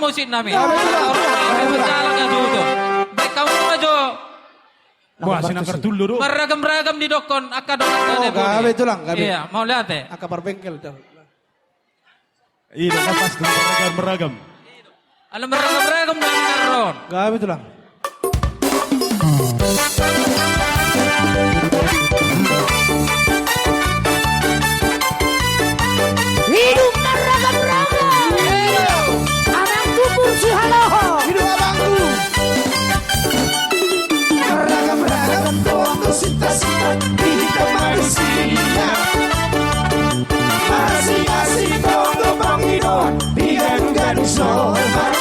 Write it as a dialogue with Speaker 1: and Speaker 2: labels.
Speaker 1: musik nami. Orang berjalan aja itu. Baik kamu aja.
Speaker 2: Wah, sinangkar dulu.
Speaker 1: Beragam-ragam di dokon.
Speaker 3: Gabe itu lang.
Speaker 1: Iya, mau lihat ya.
Speaker 3: Aka perbengkel.
Speaker 2: Iya, pas beragam.
Speaker 1: Alam beragam-ragam dengan karon.
Speaker 3: Gabe itu lang.
Speaker 4: Hidup beragam-ragam. Anak kubur si haloho.
Speaker 3: Hidup abangku. Beragam-ragam untuk cinta-cinta hidup manusia. Masing-masing untuk panggilan biar gadis normal.